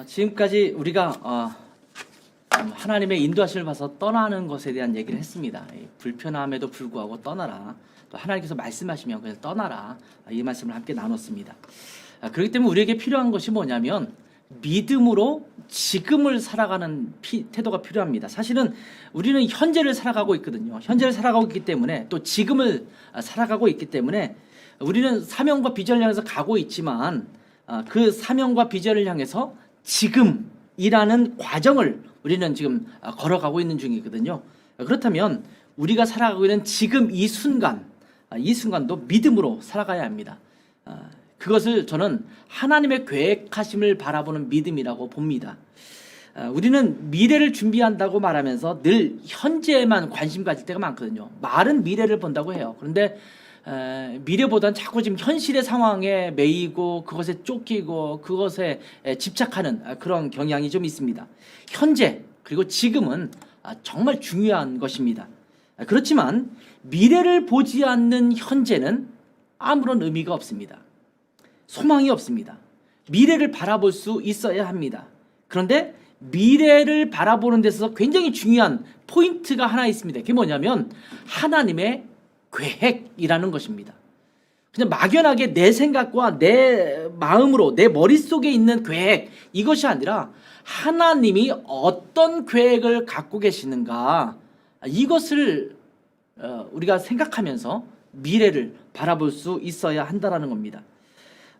지금까지 우리가 하나님의 인도하심을 봐서 떠나는 것에 대한 얘기를 했습니다. 불편함에도 불구하고 떠나라. 또 하나님께서 말씀하시면 그래서 떠나라. 이 말씀을 함께 나눴습니다. 그렇기 때문에 우리에게 필요한 것이 뭐냐면 믿음으로 지금을 살아가는 태도가 필요합니다. 사실은 우리는 현재를 살아가고 있거든요. 현재를 살아가고 있기 때문에 또 지금을 살아가고 있기 때문에 우리는 사명과 비전을 향해서 가고 있지만 그 사명과 비전을 향해서 지금이라는 과정을 우리는 지금 걸어가고 있는 중이거든요. 그렇다면 우리가 살아가고 있는 지금 이 순간도 믿음으로 살아가야 합니다. 그것을 저는 하나님의 계획하심을 바라보는 믿음이라고 봅니다. 우리는 미래를 준비한다고 말하면서 늘 현재에만 관심 가질 때가 많거든요. 말은 미래를 본다고 해요. 그런데 미래보다는 자꾸 지금 현실의 상황에 매이고 그것에 쫓기고 그것에 집착하는 그런 경향이 좀 있습니다. 현재 그리고 지금은 정말 중요한 것입니다. 그렇지만 미래를 보지 않는 현재는 아무런 의미가 없습니다. 소망이 없습니다. 미래를 바라볼 수 있어야 합니다. 그런데 미래를 바라보는 데 있어서 굉장히 중요한 포인트가 하나 있습니다. 그게 뭐냐면 하나님의 계획이라는 것입니다. 그냥 막연하게 내 생각과 내 마음으로 내 머릿속에 있는 계획 이것이 아니라 하나님이 어떤 계획을 갖고 계시는가 이것을 우리가 생각하면서 미래를 바라볼 수 있어야 한다는 겁니다.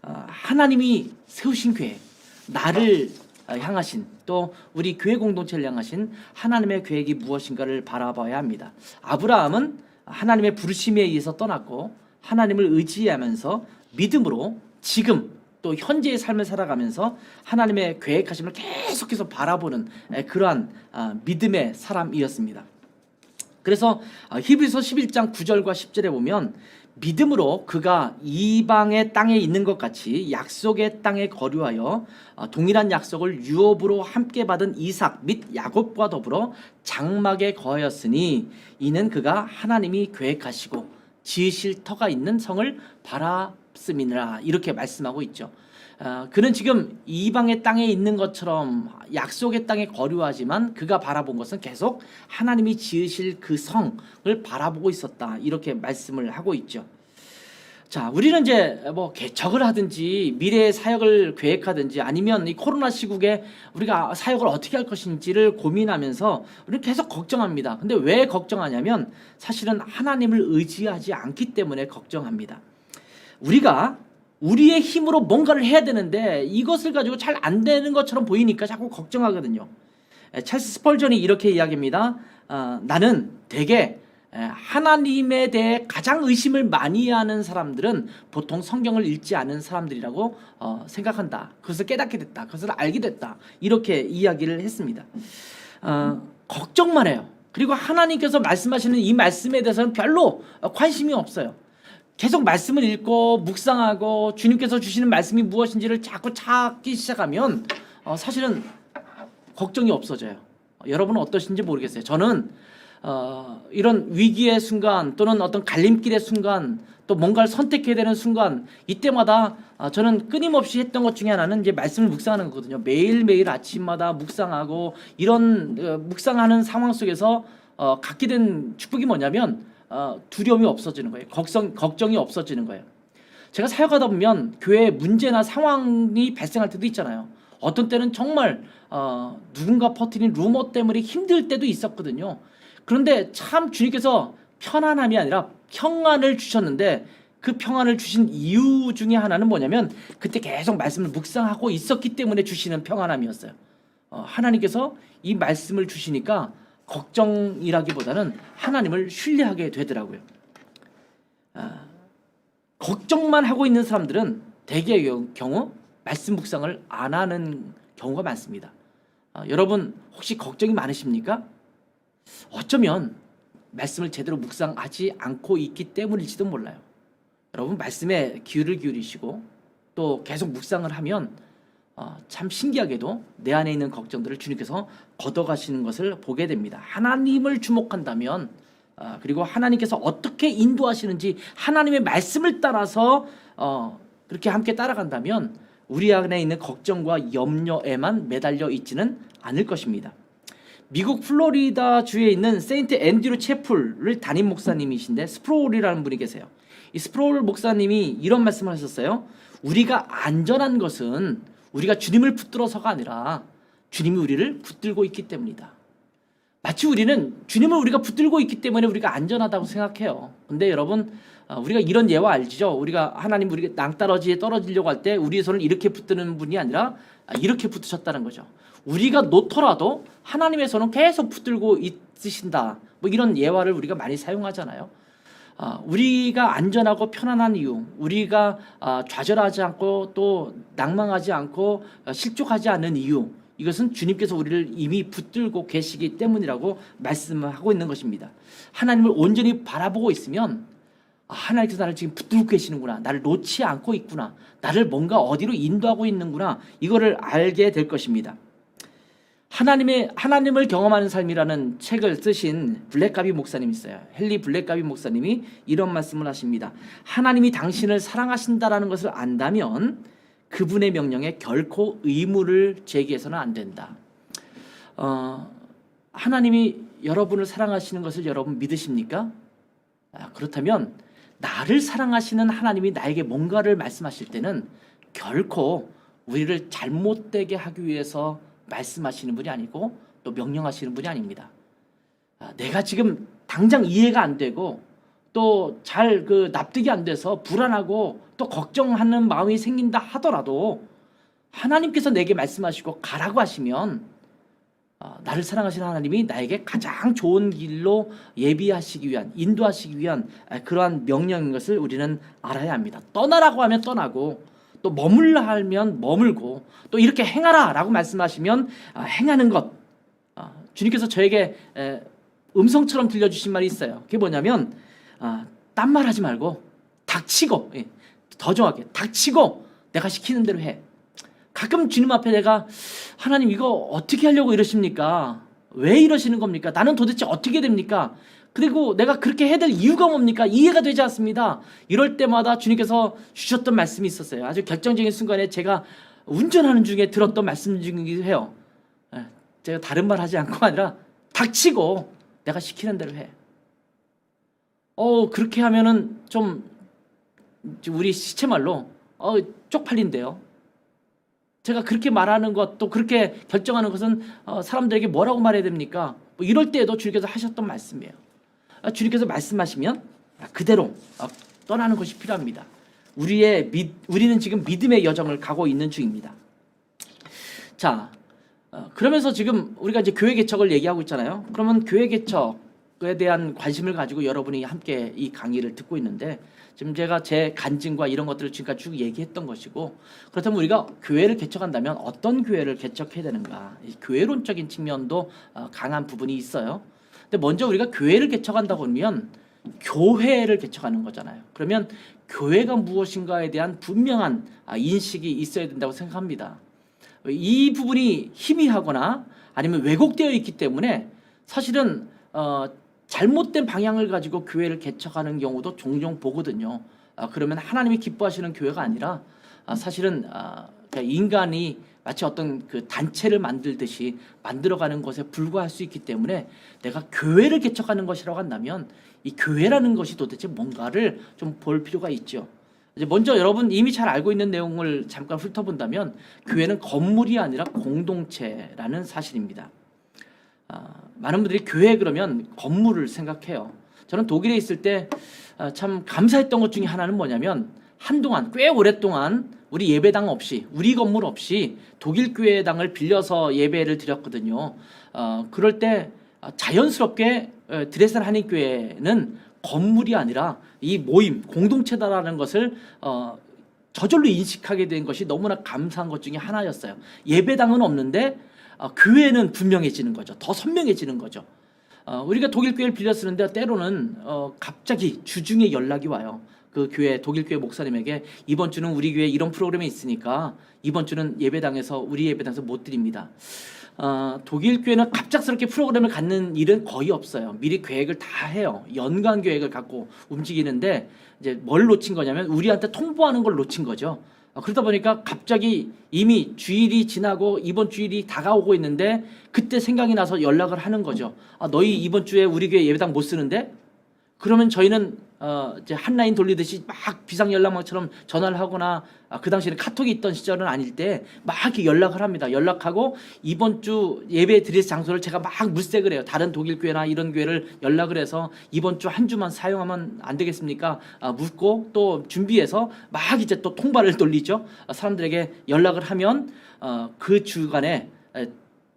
하나님이 세우신 계획, 나를 향하신 또 우리 교회 공동체를 향하신 하나님의 계획이 무엇인가를 바라봐야 합니다. 아브라함은 하나님의 부르심에 의해서 떠났고 하나님을 의지하면서 믿음으로 지금 또 현재의 삶을 살아가면서 하나님의 계획하심을 계속해서 바라보는 그러한 믿음의 사람이었습니다. 그래서 히브리서 11장 9절과 10절에 보면 믿음으로 그가 이방의 땅에 있는 것 같이 약속의 땅에 거류하여 동일한 약속을 유업으로 함께 받은 이삭 및 야곱과 더불어 장막에 거하였으니 이는 그가 하나님이 계획하시고 지으실 터가 있는 성을 바랐음이니라 이렇게 말씀하고 있죠. 그는 지금 이방의 땅에 있는 것처럼 약속의 땅에 거류하지만 그가 바라본 것은 계속 하나님이 지으실 그 성을 바라보고 있었다 이렇게 말씀을 하고 있죠. 자, 우리는 이제 뭐 개척을 하든지 미래의 사역을 계획하든지 아니면 이 코로나 시국에 우리가 사역을 어떻게 할 것인지를 고민하면서 우리는 계속 걱정합니다. 근데 왜 걱정하냐면 사실은 하나님을 의지하지 않기 때문에 걱정합니다. 우리가 우리의 힘으로 뭔가를 해야 되는데 이것을 가지고 잘 안 되는 것처럼 보이니까 자꾸 걱정하거든요. 찰스 스펄전이 이렇게 이야기합니다. 나는 대개 하나님에 대해 가장 의심을 많이 하는 사람들은 보통 성경을 읽지 않은 사람들이라고 생각한다. 그것을 깨닫게 됐다. 그것을 알게 됐다. 이렇게 이야기를 했습니다. 걱정만 해요. 그리고 하나님께서 말씀하시는 이 말씀에 대해서는 별로 관심이 없어요. 계속 말씀을 읽고 묵상하고 주님께서 주시는 말씀이 무엇인지를 자꾸 찾기 시작하면 사실은 걱정이 없어져요. 여러분은 어떠신지 모르겠어요. 저는 이런 위기의 순간 또는 어떤 갈림길의 순간 또 뭔가를 선택해야 되는 순간 이때마다 저는 끊임없이 했던 것 중에 하나는 이제 말씀을 묵상하는 거거든요. 매일매일 아침마다 묵상하고 이런 묵상하는 상황 속에서 갖게 된 축복이 뭐냐면 두려움이 없어지는 거예요. 걱정이 없어지는 거예요. 제가 사역하다 보면 교회에 문제나 상황이 발생할 때도 있잖아요. 어떤 때는 정말 누군가 퍼뜨린 루머 때문에 힘들 때도 있었거든요. 그런데 참 주님께서 편안함이 아니라 평안을 주셨는데 그 평안을 주신 이유 중에 하나는 뭐냐면 그때 계속 말씀을 묵상하고 있었기 때문에 주시는 평안함이었어요. 하나님께서 이 말씀을 주시니까 걱정이라기보다는 하나님을 신뢰하게 되더라고요. 걱정만 하고 있는 사람들은 대개의 경우 말씀 묵상을 안 하는 경우가 많습니다. 여러분 혹시 걱정이 많으십니까? 어쩌면 말씀을 제대로 묵상하지 않고 있기 때문일지도 몰라요. 여러분 말씀에 귀를 기울이시고 또 계속 묵상을 하면 참 신기하게도 내 안에 있는 걱정들을 주님께서 걷어가시는 것을 보게 됩니다. 하나님을 주목한다면 그리고 하나님께서 어떻게 인도하시는지 하나님의 말씀을 따라서 그렇게 함께 따라간다면 우리 안에 있는 걱정과 염려에만 매달려 있지는 않을 것입니다. 미국 플로리다 주에 있는 세인트 앤드류 채플을 담임 목사님이신데 스프롤이라는 분이 계세요. 이 스프롤 목사님이 이런 말씀을 하셨어요. 우리가 안전한 것은 우리가 주님을 붙들어서가 아니라 주님이 우리를 붙들고 있기 때문이다. 마치 우리는 주님을 우리가 붙들고 있기 때문에 우리가 안전하다고 생각해요. 근데 여러분, 우리가 이런 예화 알죠? 우리가 하나님 우리가 낭떠러지에 떨어지려고 할 때 우리의 손을 이렇게 붙드는 분이 아니라 이렇게 붙으셨다는 거죠. 우리가 놓더라도 하나님의 손은 계속 붙들고 있으신다. 뭐 이런 예화를 우리가 많이 사용하잖아요. 우리가 안전하고 편안한 이유, 우리가 좌절하지 않고 또 낭망하지 않고 실족하지 않는 이유, 이것은 주님께서 우리를 이미 붙들고 계시기 때문이라고 말씀하고 있는 것입니다. 하나님을 온전히 바라보고 있으면 하나님께서 나를 지금 붙들고 계시는구나, 나를 놓지 않고 있구나, 나를 뭔가 어디로 인도하고 있는구나, 이거를 알게 될 것입니다. 하나님을 경험하는 삶이라는 책을 쓰신 블랙가비 목사님이 있어요. 헨리 블랙가비 목사님이 이런 말씀을 하십니다. 하나님이 당신을 사랑하신다라는 것을 안다면 그분의 명령에 결코 의무를 제기해서는 안 된다. 하나님이 여러분을 사랑하시는 것을 여러분 믿으십니까? 그렇다면 나를 사랑하시는 하나님이 나에게 뭔가를 말씀하실 때는 결코 우리를 잘못되게 하기 위해서 말씀하시는 분이 아니고 또 명령하시는 분이 아닙니다. 내가 지금 당장 이해가 안 되고 또 잘 납득이 안 돼서 불안하고 또 걱정하는 마음이 생긴다 하더라도 하나님께서 내게 말씀하시고 가라고 하시면 나를 사랑하시는 하나님이 나에게 가장 좋은 길로 예비하시기 위한, 인도하시기 위한 그러한 명령인 것을 우리는 알아야 합니다. 떠나라고 하면 떠나고 또 머물라 하면 머물고 또 이렇게 행하라 라고 말씀하시면 행하는 것. 주님께서 저에게 음성처럼 들려주신 말이 있어요. 그게 뭐냐면 딴 말 하지 말고 닥치고, 더 정확하게 닥치고 내가 시키는 대로 해. 가끔 주님 앞에 내가 하나님 이거 어떻게 하려고 이러십니까? 왜 이러시는 겁니까? 나는 도대체 어떻게 됩니까? 그리고 내가 그렇게 해야 될 이유가 뭡니까? 이해가 되지 않습니다. 이럴 때마다 주님께서 주셨던 말씀이 있었어요. 아주 결정적인 순간에 제가 운전하는 중에 들었던 말씀 중이기도 해요. 제가 다른 말 하지 않고 아니라 닥치고 내가 시키는 대로 해. 그렇게 하면은 좀 우리 시체말로 쪽팔린데요. 제가 그렇게 말하는 것, 또 그렇게 결정하는 것은 사람들에게 뭐라고 말해야 됩니까? 뭐 이럴 때에도 주님께서 하셨던 말씀이에요. 주님께서 말씀하시면 그대로 떠나는 것이 필요합니다. 우리는 지금 믿음의 여정을 가고 있는 중입니다. 자, 그러면서 지금 우리가 이제 교회 개척을 얘기하고 있잖아요. 그러면 교회 개척에 대한 관심을 가지고 여러분이 함께 이 강의를 듣고 있는데, 지금 제가 제 간증과 이런 것들을 지금까지 쭉 얘기했던 것이고, 그렇다면 우리가 교회를 개척한다면 어떤 교회를 개척해야 되는가? 교회론적인 측면도 강한 부분이 있어요. 근데 먼저 우리가 교회를 개척한다고 하면 교회를 개척하는 거잖아요. 그러면 교회가 무엇인가에 대한 분명한 인식이 있어야 된다고 생각합니다. 이 부분이 희미하거나 아니면 왜곡되어 있기 때문에 사실은 잘못된 방향을 가지고 교회를 개척하는 경우도 종종 보거든요. 그러면 하나님이 기뻐하시는 교회가 아니라 사실은 인간이 마치 어떤 그 단체를 만들듯이 만들어가는 것에 불과할 수 있기 때문에 내가 교회를 개척하는 것이라고 한다면 이 교회라는 것이 도대체 뭔가를 좀 볼 필요가 있죠. 이제 먼저 여러분 이미 잘 알고 있는 내용을 잠깐 훑어본다면 교회는 건물이 아니라 공동체라는 사실입니다. 많은 분들이 교회 그러면 건물을 생각해요. 저는 독일에 있을 때 참 감사했던 것 중에 하나는 뭐냐면 한동안 꽤 오랫동안 우리 예배당 없이, 우리 건물 없이 독일 교회당을 빌려서 예배를 드렸거든요. 그럴 때 자연스럽게 드레스덴 한인교회는 건물이 아니라 이 모임, 공동체다라는 것을 저절로 인식하게 된 것이 너무나 감사한 것 중에 하나였어요. 예배당은 없는데 교회는 분명해지는 거죠. 더 선명해지는 거죠. 우리가 독일 교회를 빌려 쓰는데 때로는 갑자기 주중에 연락이 와요. 그 교회, 독일 교회 목사님에게 이번 주는 우리 교회 이런 프로그램이 있으니까 이번 주는 예배당에서, 우리 예배당에서 못 드립니다. 독일 교회는 갑작스럽게 프로그램을 갖는 일은 거의 없어요. 미리 계획을 다 해요. 연간 계획을 갖고 움직이는데 이제 뭘 놓친 거냐면 우리한테 통보하는 걸 놓친 거죠. 그러다 보니까 갑자기 이미 주일이 지나고 이번 주일이 다가오고 있는데 그때 생각이 나서 연락을 하는 거죠. 너희 이번 주에 우리 교회 예배당 못 쓰는데? 그러면 저희는 이제 한 라인 돌리듯이 막 비상 연락망처럼 전화를 하거나 그 당시에는 카톡이 있던 시절은 아닐 때 막 이렇게 연락을 합니다. 연락하고 이번 주 예배 드릴 장소를 제가 막 물색을 해요. 다른 독일 교회나 이런 교회를 연락을 해서 이번 주 한 주만 사용하면 안 되겠습니까? 묻고 또 준비해서 막 이제 또 통발을 돌리죠. 사람들에게 연락을 하면 그 주간에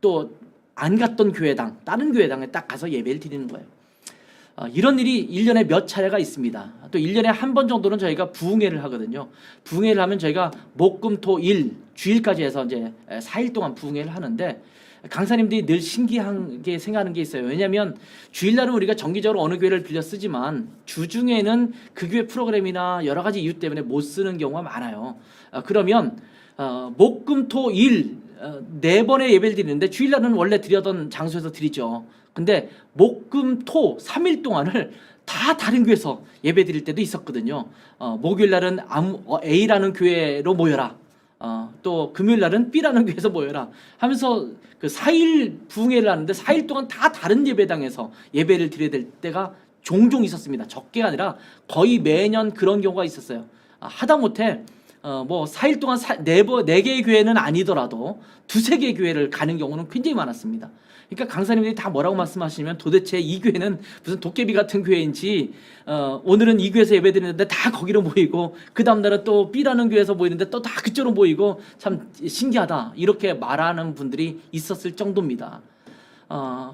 또 안 갔던 교회당, 다른 교회당에 딱 가서 예배를 드리는 거예요. 이런 일이 1년에 몇 차례가 있습니다. 또 1년에 한 번 정도는 저희가 부흥회를 하거든요. 부흥회를 하면 저희가 목, 금, 토, 일, 주일까지 해서 이제 4일 동안 부흥회를 하는데 강사님들이 늘 신기하게 생각하는 게 있어요. 왜냐하면 주일날은 우리가 정기적으로 어느 교회를 빌려 쓰지만 주중에는 그 교회 프로그램이나 여러 가지 이유 때문에 못 쓰는 경우가 많아요. 그러면 목, 금, 토, 일 4번의 예배를 드리는데 주일날은 원래 드리던 장소에서 드리죠. 근데 목, 금, 토 3일 동안을 다 다른 교회에서 예배 드릴 때도 있었거든요. 목요일 날은 A라는 교회로 모여라. 또 금요일 날은 B라는 교회에서 모여라 하면서 그 4일 부흥회를 하는데 4일 동안 다 다른 예배당에서 예배를 드려야 될 때가 종종 있었습니다. 적게가 아니라 거의 매년 그런 경우가 있었어요. 하다못해 뭐 4일 동안 4개의 교회는 아니더라도 2-3개의 교회를 가는 경우는 굉장히 많았습니다. 그러니까 강사님들이 다 뭐라고 말씀하시냐면 도대체 이 교회는 무슨 도깨비 같은 교회인지 오늘은 이 교회에서 예배드리는데 다 거기로 모이고 그 다음날은 또 B라는 교회에서 모이는데 또 다 그쪽으로 모이고 참 신기하다 이렇게 말하는 분들이 있었을 정도입니다.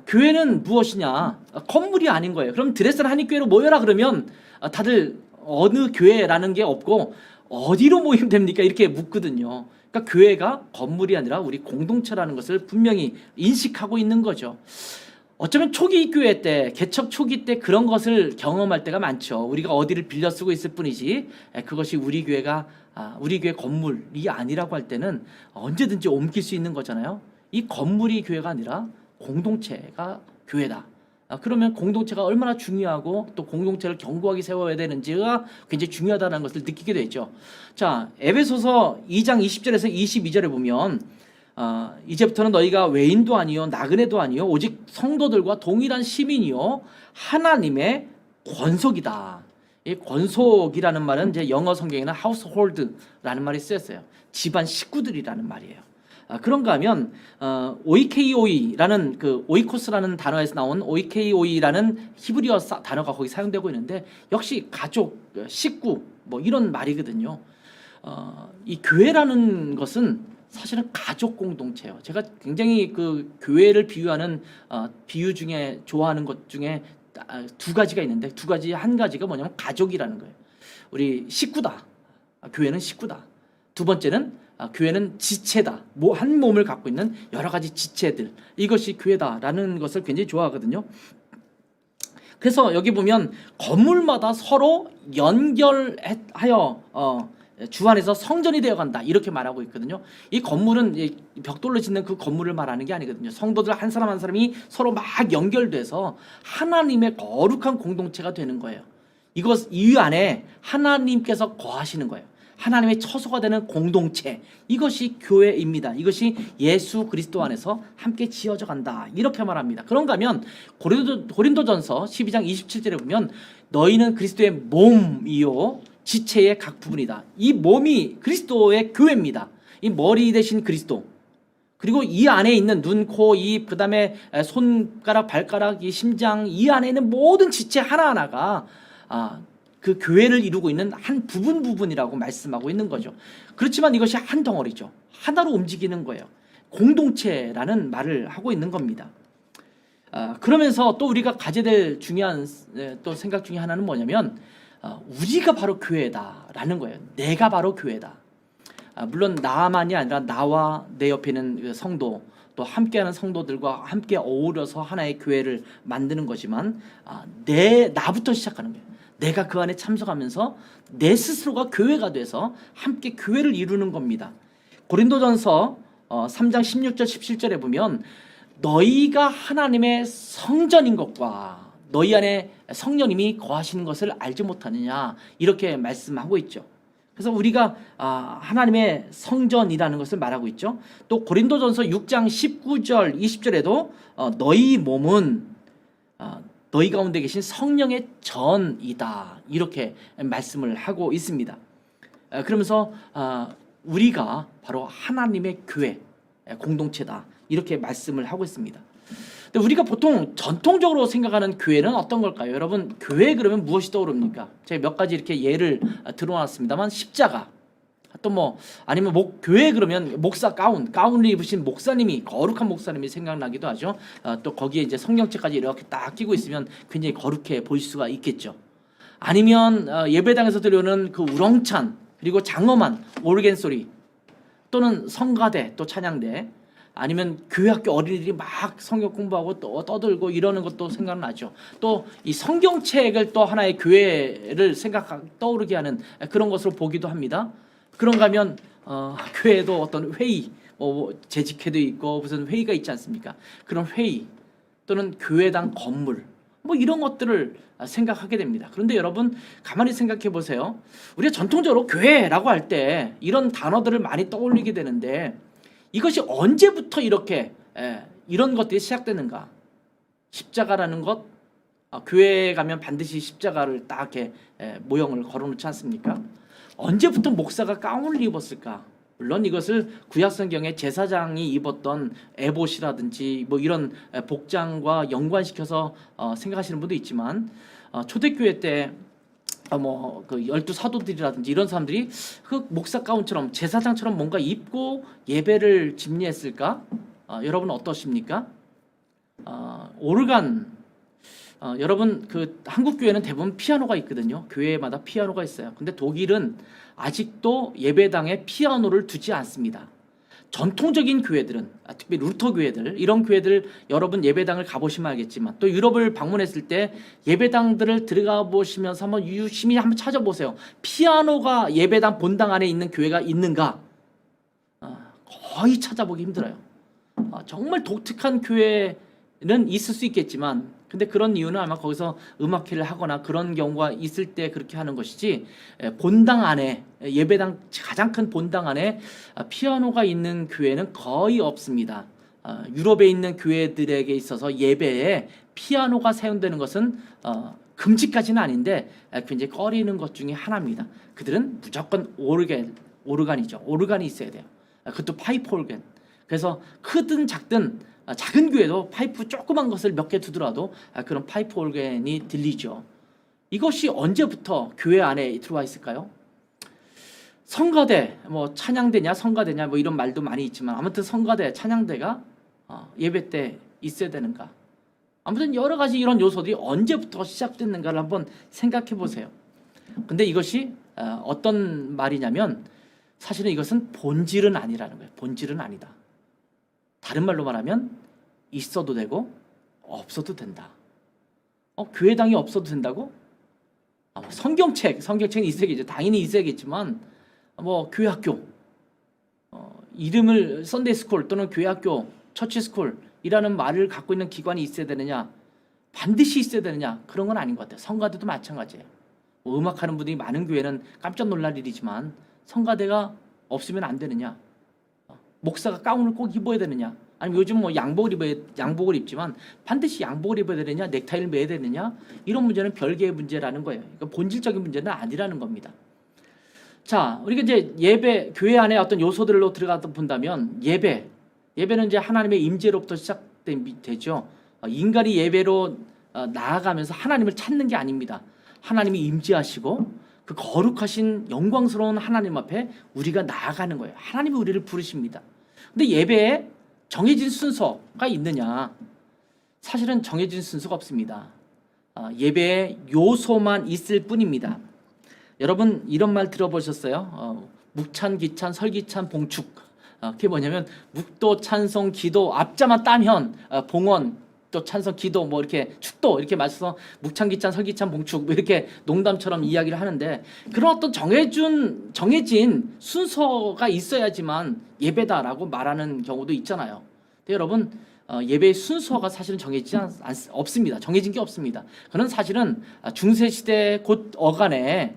교회는 무엇이냐? 건물이 아닌 거예요. 그럼 드레스를 한인교회로 모여라 그러면 다들 어느 교회라는 게 없고 어디로 모이면 됩니까? 이렇게 묻거든요. 그러니까 교회가 건물이 아니라 우리 공동체라는 것을 분명히 인식하고 있는 거죠. 어쩌면 초기 교회 때, 개척 초기 때 그런 것을 경험할 때가 많죠. 우리가 어디를 빌려 쓰고 있을 뿐이지 그것이 우리 교회가 우리 교회 건물이 아니라고 할 때는 언제든지 옮길 수 있는 거잖아요. 이 건물이 교회가 아니라 공동체가 교회다. 그러면 공동체가 얼마나 중요하고 또 공동체를 견고하게 세워야 되는지가 굉장히 중요하다는 것을 느끼게 되죠. 자, 에베소서 2장 20절에서 22절에 보면 이제부터는 너희가 외인도 아니요 나그네도 아니요 오직 성도들과 동일한 시민이요 하나님의 권속이다. 이 권속이라는 말은 이제 영어 성경에는 household라는 말이 쓰였어요. 집안 식구들이라는 말이에요. 그런가 하면 오이케이오이라는 그 오이코스라는 단어에서 나온 오이케이오이라는 히브리어 단어가 거기 사용되고 있는데 역시 가족, 식구 뭐 이런 말이거든요. 이 교회라는 것은 사실은 가족 공동체예요. 제가 굉장히 그 교회를 비유하는 비유 중에 좋아하는 것 중에 2가지가 있는데 2가지 한 가지가 뭐냐면 가족이라는 거예요. 우리 식구다. 교회는 식구다. 2번째는 교회는 지체다. 한 몸을 갖고 있는 여러 가지 지체들. 이것이 교회다라는 것을 굉장히 좋아하거든요. 그래서 여기 보면 건물마다 서로 연결하여 주 안에서 성전이 되어간다 이렇게 말하고 있거든요. 이 건물은 벽돌로 짓는 그 건물을 말하는 게 아니거든요. 성도들 한 사람 한 사람이 서로 막 연결돼서 하나님의 거룩한 공동체가 되는 거예요. 이 안에 하나님께서 거하시는 거예요. 하나님의 처소가 되는 공동체, 이것이 교회입니다. 이것이 예수 그리스도 안에서 함께 지어져 간다 이렇게 말합니다. 그런가 하면 고린도전서 12장 27절에 보면 너희는 그리스도의 몸이요 지체의 각 부분이다. 이 몸이 그리스도의 교회입니다. 이 머리 대신 그리스도, 그리고 이 안에 있는 눈, 코, 입, 그 다음에 손가락, 발가락, 이 심장, 이 안에 있는 모든 지체 하나하나가 그 교회를 이루고 있는 한 부분이라고 말씀하고 있는 거죠. 그렇지만 이것이 한 덩어리죠. 하나로 움직이는 거예요. 공동체라는 말을 하고 있는 겁니다. 그러면서 또 우리가 가져야 될 중요한 또 생각 중에 하나는 뭐냐면 우리가 바로 교회다라는 거예요. 내가 바로 교회다. 물론 나만이 아니라 나와 내 옆에 있는 그 성도, 또 함께하는 성도들과 함께 어우러서 하나의 교회를 만드는 거지만 나부터 시작하는 거예요. 내가 그 안에 참석하면서 내 스스로가 교회가 돼서 함께 교회를 이루는 겁니다. 고린도전서 3장 16절 17절에 보면 너희가 하나님의 성전인 것과 너희 안에 성령님이 거하시는 것을 알지 못하느냐 이렇게 말씀하고 있죠. 그래서 우리가 하나님의 성전이라는 것을 말하고 있죠. 또 고린도전서 6장 19절 20절에도 너희 몸은 너희 가운데 계신 성령의 전이다 이렇게 말씀을 하고 있습니다. 그러면서 우리가 바로 하나님의 교회 공동체다 이렇게 말씀을 하고 있습니다. 근데 우리가 보통 전통적으로 생각하는 교회는 어떤 걸까요? 여러분, 교회 그러면 무엇이 떠오릅니까? 제가 몇 가지 이렇게 예를 들어놨습니다만, 십자가, 또 뭐 아니면 교회 그러면 목사 가운을 입으신 목사님이, 거룩한 목사님이 생각나기도 하죠. 또 거기에 이제 성경책까지 이렇게 딱 끼고 있으면 굉장히 거룩해 보일 수가 있겠죠. 아니면 예배당에서 들려오는 그 우렁찬, 그리고 장엄한 오르겐 소리, 또는 성가대, 또 찬양대, 아니면 교회학교 어린이들이 막 성경 공부하고 또 떠들고 이러는 것도 생각나죠. 또 이 성경책을 또 하나의 교회를 떠오르게 하는 그런 것으로 보기도 합니다. 그런가 하면 교회에도 어떤 회의, 재직회도 있고 무슨 회의가 있지 않습니까? 그런 회의 또는 교회당 건물 뭐 이런 것들을 생각하게 됩니다. 그런데 여러분, 가만히 생각해 보세요. 우리가 전통적으로 교회라고 할 때 이런 단어들을 많이 떠올리게 되는데, 이것이 언제부터 이렇게 이런 것들이 시작되는가? 십자가라는 것, 교회에 가면 반드시 십자가를 딱 이렇게 모형을 걸어놓지 않습니까? 언제부터 목사가 가운을 입었을까? 물론 이것을 구약성경에 제사장이 입었던 에봇이라든지 뭐 이런 복장과 연관시켜서 생각하시는 분도 있지만, 초대교회 때 그 열두 사도들이라든지 이런 사람들이 그 목사 가운처럼 제사장처럼 뭔가 입고 예배를 집례했을까? 여러분 어떠십니까? 오르간, 여러분 그 한국 교회는 대부분 피아노가 있거든요. 교회마다 피아노가 있어요. 근데 독일은 아직도 예배당에 피아노를 두지 않습니다. 전통적인 교회들은, 특히 루터 교회들, 이런 교회들 여러분 예배당을 가보시면 알겠지만, 또 유럽을 방문했을 때 예배당들을 들어가 보시면서 한번 유심히 한번 찾아보세요. 피아노가 예배당 본당 안에 있는 교회가 있는가? 거의 찾아보기 힘들어요. 정말 독특한 교회는 있을 수 있겠지만, 근데 그런 이유는 아마 거기서 음악회를 하거나 그런 경우가 있을 때 그렇게 하는 것이지, 본당 안에, 예배당 가장 큰 본당 안에 피아노가 있는 교회는 거의 없습니다. 유럽에 있는 교회들에게 있어서 예배에 피아노가 사용되는 것은 금지까지는 아닌데 굉장히 꺼리는 것 중에 하나입니다. 그들은 무조건 오르간이죠. 오르간이 있어야 돼요. 그것도 파이프 오르간. 그래서 크든 작든 작은 교회도 파이프 조그만 것을 몇 개 두더라도 그런 파이프 오르간이 들리죠. 이것이 언제부터 교회 안에 들어와 있을까요? 성가대, 뭐 찬양대냐 성가대냐 뭐 이런 말도 많이 있지만, 아무튼 성가대, 찬양대가 예배 때 있어야 되는가? 아무튼 여러 가지 이런 요소들이 언제부터 시작됐는가를 한번 생각해 보세요. 근데 이것이 어떤 말이냐면, 사실은 이것은 본질은 아니라는 거예요. 본질은 아니다. 다른 말로 말하면 있어도 되고 없어도 된다. 교회당이 없어도 된다고? 성경책은 있어야겠죠. 당연히 있어야겠지만, 뭐 교회학교, 이름을 썬데이스쿨 또는 교회학교, 처치스쿨이라는 말을 갖고 있는 기관이 있어야 되느냐? 반드시 있어야 되느냐? 그런 건 아닌 것 같아요. 성가대도 마찬가지예요. 음악하는 분들이 많은 교회는 깜짝 놀랄 일이지만, 성가대가 없으면 안 되느냐? 목사가 가운을 꼭 입어야 되느냐? 아니면 요즘 뭐 양복을 입지만 반드시 양복을 입어야 되느냐? 넥타이를 매야 되느냐? 이런 문제는 별개의 문제라는 거예요. 그러니까 본질적인 문제는 아니라는 겁니다. 자, 우리가 이제 교회 안에 어떤 요소들로 들어가서 본다면, 예배는 이제 하나님의 임재로부터 시작되죠. 인간이 예배로 나아가면서 하나님을 찾는 게 아닙니다. 하나님이 임재하시고 그 거룩하신 영광스러운 하나님 앞에 우리가 나아가는 거예요. 하나님이 우리를 부르십니다. 근데 예배에 정해진 순서가 있느냐? 사실은 정해진 순서가 없습니다. 예배에 요소만 있을 뿐입니다. 여러분 이런 말 들어보셨어요? 묵찬, 기찬, 설기찬, 봉축. 그게 뭐냐면 묵도, 찬송, 기도, 앞자만 따면 봉헌, 또 찬송, 기도, 뭐 이렇게 축도 이렇게 맞춰서 묵찬, 기찬, 설기찬, 봉축 뭐 이렇게 농담처럼 이야기를 하는데, 그런 어떤 정해진 순서가 있어야지만 예배다라고 말하는 경우도 있잖아요. 근데 여러분 예배의 순서가 사실은 없습니다. 정해진 게 없습니다. 그는 사실은 중세 시대 곧 어간에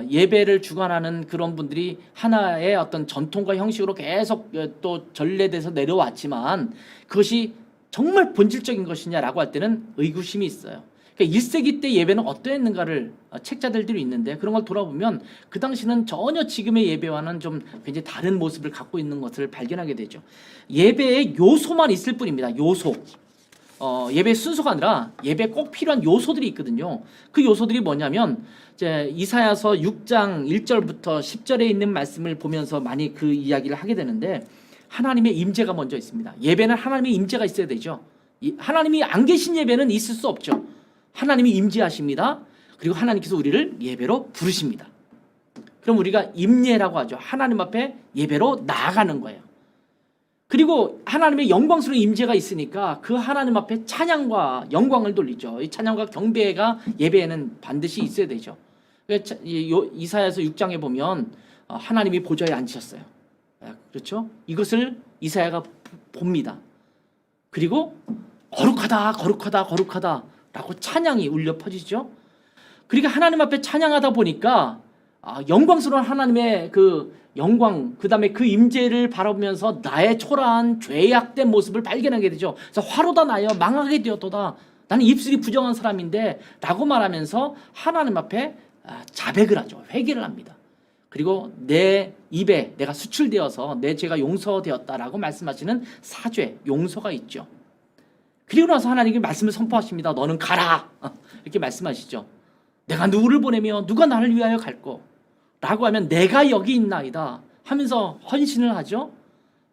예배를 주관하는 그런 분들이 하나의 어떤 전통과 형식으로 계속 또 전래돼서 내려왔지만 그것이 정말 본질적인 것이냐라고 할 때는 의구심이 있어요. 그러니까 1세기 때 예배는 어떠했는가를 책자들이 있는데 그런 걸 돌아보면 그 당시는 전혀 지금의 예배와는 좀 굉장히 다른 모습을 갖고 있는 것을 발견하게 되죠. 예배의 요소만 있을 뿐입니다. 요소. 예배 순서가 아니라 예배에 꼭 필요한 요소들이 있거든요. 그 요소들이 뭐냐면 이제 이사야서 6장 1절부터 10절에 있는 말씀을 보면서 많이 그 이야기를 하게 되는데 하나님의 임재가 먼저 있습니다. 예배는 하나님의 임재가 있어야 되죠. 하나님이 안 계신 예배는 있을 수 없죠. 하나님이 임재하십니다. 그리고 하나님께서 우리를 예배로 부르십니다. 그럼 우리가 임예라고 하죠. 하나님 앞에 예배로 나아가는 거예요. 그리고 하나님의 영광스러운 임재가 있으니까 그 하나님 앞에 찬양과 영광을 돌리죠. 이 찬양과 경배가 예배에는 반드시 있어야 되죠. 이사야서 6장에 보면 하나님이 보좌에 앉으셨어요. 그렇죠? 이것을 이사야가 봅니다. 그리고 거룩하다, 거룩하다, 거룩하다 라고 찬양이 울려 퍼지죠. 그러니까 하나님 앞에 찬양하다 보니까 영광스러운 하나님의 그 영광, 그 다음에 그 임재를 바라보면서 나의 초라한 죄악된 모습을 발견하게 되죠. 그래서 화로다 나여 망하게 되었도다. 나는 입술이 부정한 사람인데 라고 말하면서 하나님 앞에 자백을 하죠. 회개를 합니다. 그리고 내 입에 내가 수출되어서 내 죄가 용서되었다라고 말씀하시는 사죄, 용서가 있죠. 그리고 나서 하나님께 말씀을 선포하십니다. 너는 가라. 이렇게 말씀하시죠. 내가 누구를 보내며 누가 나를 위하여 갈꼬? 라고 하면 내가 여기 있나이다 하면서 헌신을 하죠.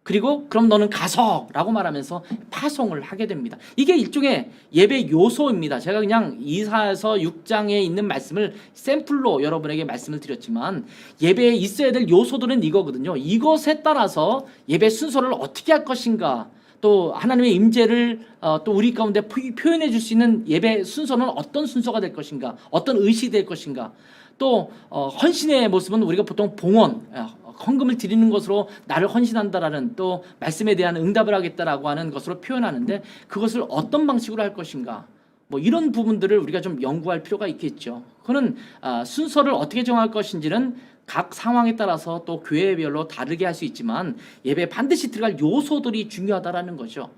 그리고 그럼 너는 가서 라고 말하면서 파송을 하게 됩니다. 이게 일종의 예배 요소입니다. 제가 그냥 이사야서 6장에 있는 말씀을 샘플로 여러분에게 말씀을 드렸지만 예배에 있어야 될 요소들은 이거거든요. 이것에 따라서 예배 순서를 어떻게 할 것인가, 또 하나님의 임재를 또 우리 가운데 표현해 줄 수 있는 예배 순서는 어떤 순서가 될 것인가, 어떤 의식이 될 것인가, 또 헌신의 모습은 우리가 보통 봉헌, 헌금을 드리는 것으로 나를 헌신한다라는 또 말씀에 대한 응답을 하겠다라고 하는 것으로 표현하는데 그것을 어떤 방식으로 할 것인가, 뭐 이런 부분들을 우리가 좀 연구할 필요가 있겠죠. 그거는 순서를 어떻게 정할 것인지는 각 상황에 따라서 또 교회별로 다르게 할 수 있지만 예배에 반드시 들어갈 요소들이 중요하다라는 거죠.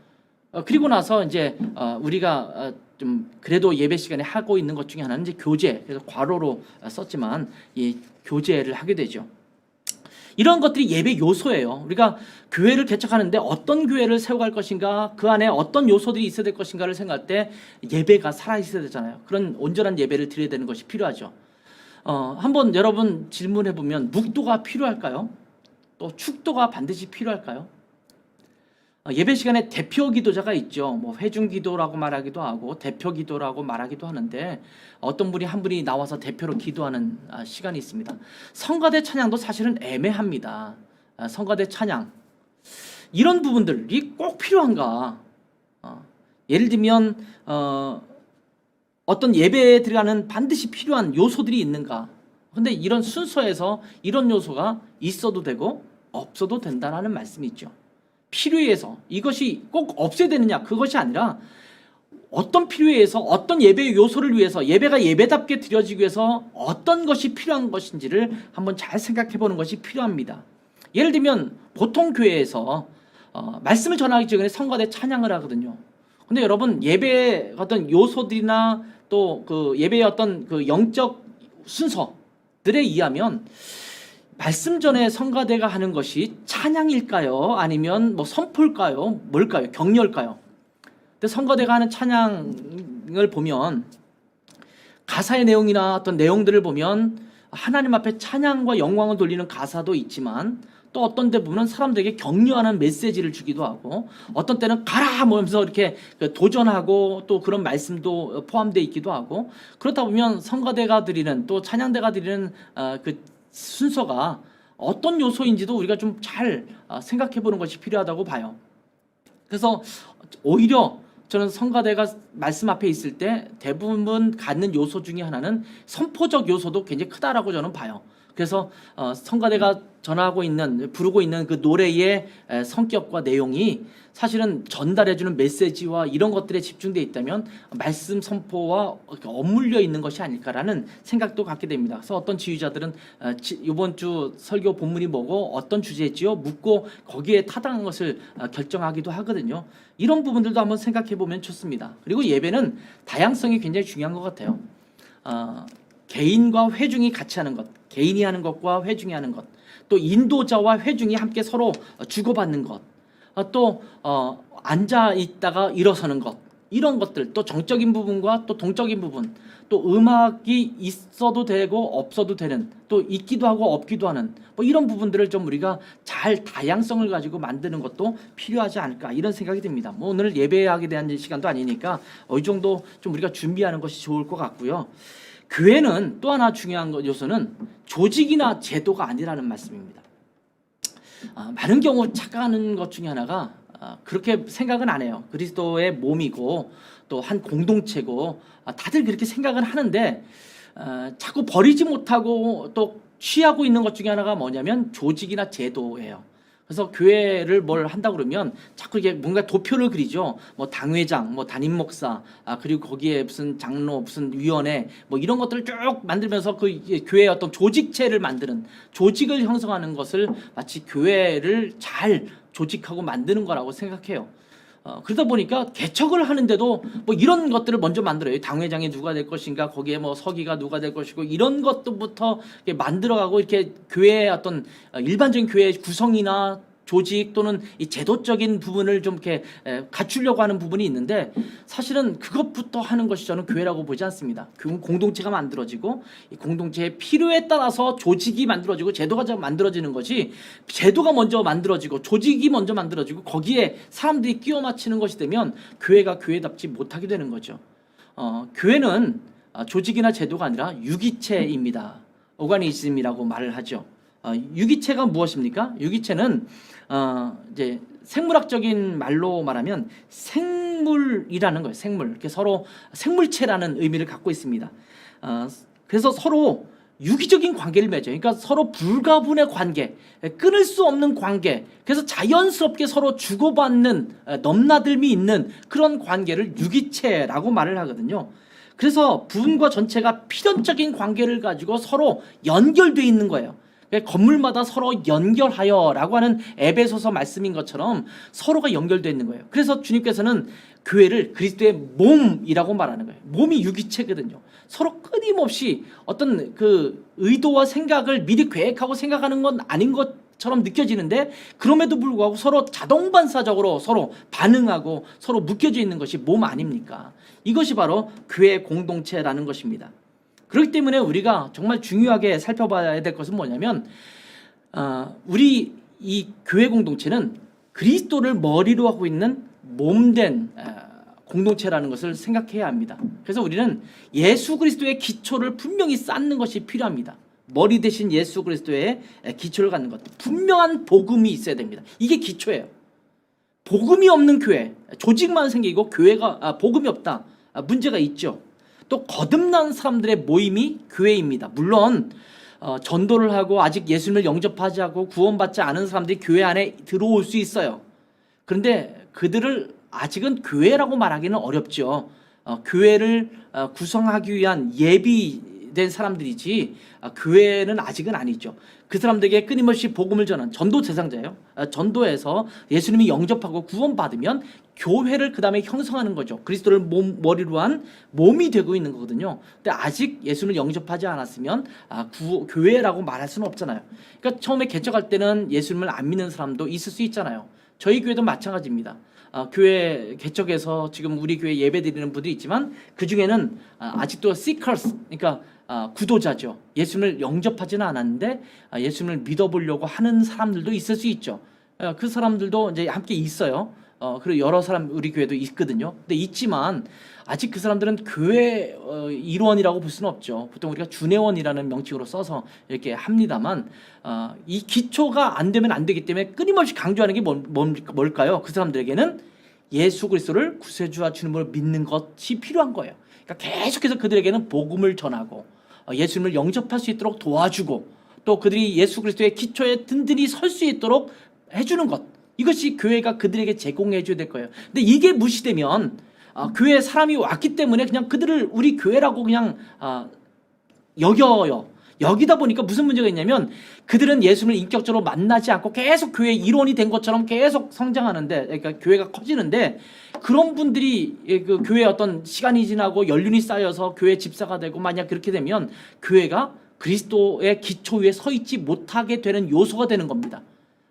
그리고 나서 이제 우리가 좀 그래도 예배 시간에 하고 있는 것 중에 하나는 이제 교제, 그래서 괄호로 썼지만 이 교제를 하게 되죠. 이런 것들이 예배 요소예요. 우리가 교회를 개척하는데 어떤 교회를 세워갈 것인가, 그 안에 어떤 요소들이 있어야 될 것인가를 생각할 때 예배가 살아있어야 되잖아요. 그런 온전한 예배를 드려야 되는 것이 필요하죠. 한번 여러분 질문해 보면 묵도가 필요할까요? 또 축도가 반드시 필요할까요? 예배 시간에 대표 기도자가 있죠. 뭐 회중 기도라고 말하기도 하고 대표 기도라고 말하기도 하는데 어떤 분이 한 분이 나와서 대표로 기도하는 시간이 있습니다. 성가대 찬양도 사실은 애매합니다. 성가대 찬양 이런 부분들이 꼭 필요한가? 예를 들면 어떤 예배에 들어가는 반드시 필요한 요소들이 있는가? 근데 이런 순서에서 이런 요소가 있어도 되고 없어도 된다는 말씀이 있죠. 필요에 의해서 이것이 꼭 없어야 되느냐, 그것이 아니라 어떤 필요에 의해서 어떤 예배의 요소를 위해서 예배가 예배답게 드려지기 위해서 어떤 것이 필요한 것인지를 한번 잘 생각해 보는 것이 필요합니다. 예를 들면 보통 교회에서 말씀을 전하기 전에 성가대 찬양을 하거든요. 근데 여러분 예배의 어떤 요소들이나 또 그 예배의 어떤 그 영적 순서들에 의하면 말씀 전에 성가대가 하는 것이 찬양일까요? 아니면 뭐 선포일까요? 뭘까요? 격려일까요? 근데 성가대가 하는 찬양을 보면 가사의 내용이나 어떤 내용들을 보면 하나님 앞에 찬양과 영광을 돌리는 가사도 있지만 또 어떤 데 보면 사람들에게 격려하는 메시지를 주기도 하고 어떤 때는 가라 하면서 이렇게 도전하고 또 그런 말씀도 포함되어 있기도 하고 그렇다 보면 성가대가 드리는 또 찬양대가 드리는 그 순서가 어떤 요소인지도 우리가 좀 잘 생각해 보는 것이 필요하다고 봐요. 그래서 오히려 저는 성가대가 말씀 앞에 있을 때 대부분 갖는 요소 중에 하나는 선포적 요소도 굉장히 크다라고 저는 봐요. 그래서 성가대가 전하고 있는 부르고 있는 그 노래의 성격과 내용이 사실은 전달해주는 메시지와 이런 것들에 집중되어 있다면 말씀 선포와 엇물려 있는 것이 아닐까라는 생각도 갖게 됩니다. 그래서 어떤 지휘자들은 이번 주 설교 본문이 뭐고 어떤 주제지요? 묻고 거기에 타당한 것을 결정하기도 하거든요. 이런 부분들도 한번 생각해 보면 좋습니다. 그리고 예배는 다양성이 굉장히 중요한 것 같아요. 개인과 회중이 같이 하는 것, 개인이 하는 것과 회중이 하는 것, 또 인도자와 회중이 함께 서로 주고받는 것, 또 앉아 있다가 일어서는 것, 이런 것들, 또 정적인 부분과 또 동적인 부분, 또 음악이 있어도 되고 없어도 되는, 또 있기도 하고 없기도 하는 뭐 이런 부분들을 좀 우리가 잘 다양성을 가지고 만드는 것도 필요하지 않을까 이런 생각이 듭니다. 뭐 오늘 예배하게 대한 시간도 아니니까 이 정도 좀 우리가 준비하는 것이 좋을 것 같고요. 교회는 또 하나 중요한 요소는 조직이나 제도가 아니라는 말씀입니다. 많은 경우 착각하는 것 중에 하나가 그렇게 생각은 안 해요. 그리스도의 몸이고 또 한 공동체고 다들 그렇게 생각은 하는데 자꾸 버리지 못하고 또 취하고 있는 것 중에 하나가 뭐냐면 조직이나 제도예요. 그래서 교회를 뭘 한다 그러면 자꾸 이게 뭔가 도표를 그리죠. 뭐 당회장, 뭐 담임 목사, 그리고 거기에 무슨 장로, 무슨 위원회, 뭐 이런 것들을 쭉 만들면서 그 교회의 어떤 조직체를 만드는, 조직을 형성하는 것을 마치 교회를 잘 조직하고 만드는 거라고 생각해요. 그러다 보니까 개척을 하는데도 뭐 이런 것들을 먼저 만들어요. 당회장이 누가 될 것인가, 거기에 뭐 서기가 누가 될 것이고 이런 것부터 만들어가고 이렇게 교회의 어떤 일반적인 교회의 구성이나 조직 또는 이 제도적인 부분을 좀 이렇게 갖추려고 하는 부분이 있는데 사실은 그것부터 하는 것이 저는 교회라고 보지 않습니다. 공동체가 만들어지고 이 공동체의 필요에 따라서 조직이 만들어지고 제도가 만들어지는 것이 제도가 먼저 만들어지고 조직이 먼저 만들어지고 거기에 사람들이 끼워 맞추는 것이 되면 교회가 교회답지 못하게 되는 거죠. 교회는 조직이나 제도가 아니라 유기체입니다. 오가니즘이라고 말을 하죠. 유기체가 무엇입니까? 유기체는 이제 생물학적인 말로 말하면 생물이라는 거예요. 생물. 이렇게 서로 생물체라는 의미를 갖고 있습니다. 그래서 서로 유기적인 관계를 맺어요. 그러니까 서로 불가분의 관계, 끊을 수 없는 관계. 그래서 자연스럽게 서로 주고받는 넘나들미 있는 그런 관계를 유기체라고 말을 하거든요. 그래서 부분과 전체가 필연적인 관계를 가지고 서로 연결되어 있는 거예요. 건물마다 서로 연결하여라고 하는 에베소서 말씀인 것처럼 서로가 연결되어 있는 거예요. 그래서 주님께서는 교회를 그리스도의 몸이라고 말하는 거예요. 몸이 유기체거든요. 서로 끊임없이 어떤 그 의도와 생각을 미리 계획하고 생각하는 건 아닌 것처럼 느껴지는데 그럼에도 불구하고 서로 자동 반사적으로 서로 반응하고 서로 묶여져 있는 것이 몸 아닙니까? 이것이 바로 교회의 공동체라는 것입니다. 그렇기 때문에 우리가 정말 중요하게 살펴봐야 될 것은 뭐냐면 우리 이 교회 공동체는 그리스도를 머리로 하고 있는 몸된 공동체라는 것을 생각해야 합니다. 그래서 우리는 예수 그리스도의 기초를 분명히 쌓는 것이 필요합니다. 머리 대신 예수 그리스도의 기초를 갖는 것, 분명한 복음이 있어야 됩니다. 이게 기초예요. 복음이 없는 교회, 조직만 생기고 교회가 복음이 없다, 문제가 있죠. 또 거듭난 사람들의 모임이 교회입니다. 물론 전도를 하고 아직 예수님을 영접하지 않고 구원받지 않은 사람들이 교회 안에 들어올 수 있어요. 그런데 그들을 아직은 교회라고 말하기는 어렵죠. 교회를 구성하기 위한 예비된 사람들이지 교회는 아직은 아니죠. 그 사람들에게 끊임없이 복음을 전한 전도 대상자예요. 전도해서 예수님이 영접하고 구원받으면 교회를 그 다음에 형성하는 거죠. 그리스도를 머리로 한 몸이 되고 있는 거거든요. 근데 아직 예수님을 영접하지 않았으면 교회라고 말할 수는 없잖아요. 그러니까 처음에 개척할 때는 예수님을 안 믿는 사람도 있을 수 있잖아요. 저희 교회도 마찬가지입니다. 교회 개척에서 지금 우리 교회 예배 드리는 분들이 있지만 그 중에는 아직도 seekers, 그러니까 구도자죠. 예수님을 영접하지는 않았는데 예수님을 믿어보려고 하는 사람들도 있을 수 있죠. 그 사람들도 이제 함께 있어요. 그리고 여러 사람 우리 교회도 있거든요. 근데 있지만 아직 그 사람들은 교회 일원이라고 볼 수는 없죠. 보통 우리가 준회원이라는 명칭으로 써서 이렇게 합니다만 이 기초가 안 되면 안 되기 때문에 끊임없이 강조하는 게 뭘까요? 그 사람들에게는 예수 그리스도를 구세주와 주님으로 믿는 것이 필요한 거예요. 그러니까 계속해서 그들에게는 복음을 전하고 예수님을 영접할 수 있도록 도와주고 또 그들이 예수 그리스도의 기초에 든든히 설 수 있도록 해주는 것, 이것이 교회가 그들에게 제공해 줘야 될 거예요. 근데 이게 무시되면 교회에 사람이 왔기 때문에 그냥 그들을 우리 교회라고 그냥 여겨요. 여기다 보니까 무슨 문제가 있냐면 그들은 예수를 인격적으로 만나지 않고 계속 교회의 일원이 된 것처럼 계속 성장하는데, 그러니까 교회가 커지는데, 그런 분들이 그 교회에 어떤 시간이 지나고 연륜이 쌓여서 교회 집사가 되고 만약 그렇게 되면 교회가 그리스도의 기초 위에 서 있지 못하게 되는 요소가 되는 겁니다.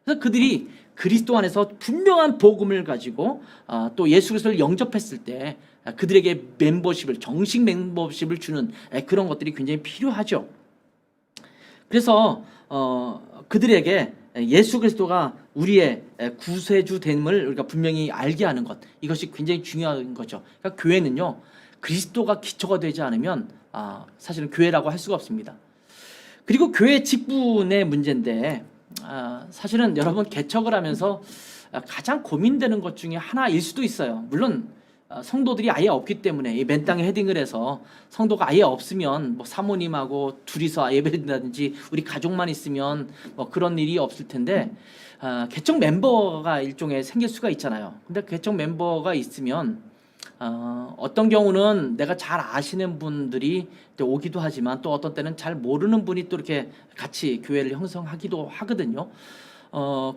그래서 그들이 그리스도 안에서 분명한 복음을 가지고 또 예수 그리스도를 영접했을 때 그들에게 멤버십을, 정식 멤버십을 주는 그런 것들이 굉장히 필요하죠. 그래서 그들에게 예수 그리스도가 우리의 구세주됨을 우리가 분명히 알게 하는 것, 이것이 굉장히 중요한 거죠. 그러니까 교회는요, 그리스도가 기초가 되지 않으면 사실은 교회라고 할 수가 없습니다. 그리고 교회 직분의 문제인데, 사실은 여러분 개척을 하면서 가장 고민되는 것 중에 하나일 수도 있어요. 물론 성도들이 아예 없기 때문에 이 맨 땅에 헤딩을 해서 성도가 아예 없으면 뭐 사모님하고 둘이서 예배를 드린다든지 우리 가족만 있으면 뭐 그런 일이 없을 텐데, 개척 멤버가 일종의 생길 수가 있잖아요. 근데 개척 멤버가 있으면 어떤 경우는 내가 잘 아시는 분들이 오기도 하지만 또 어떤 때는 잘 모르는 분이 또 이렇게 같이 교회를 형성하기도 하거든요.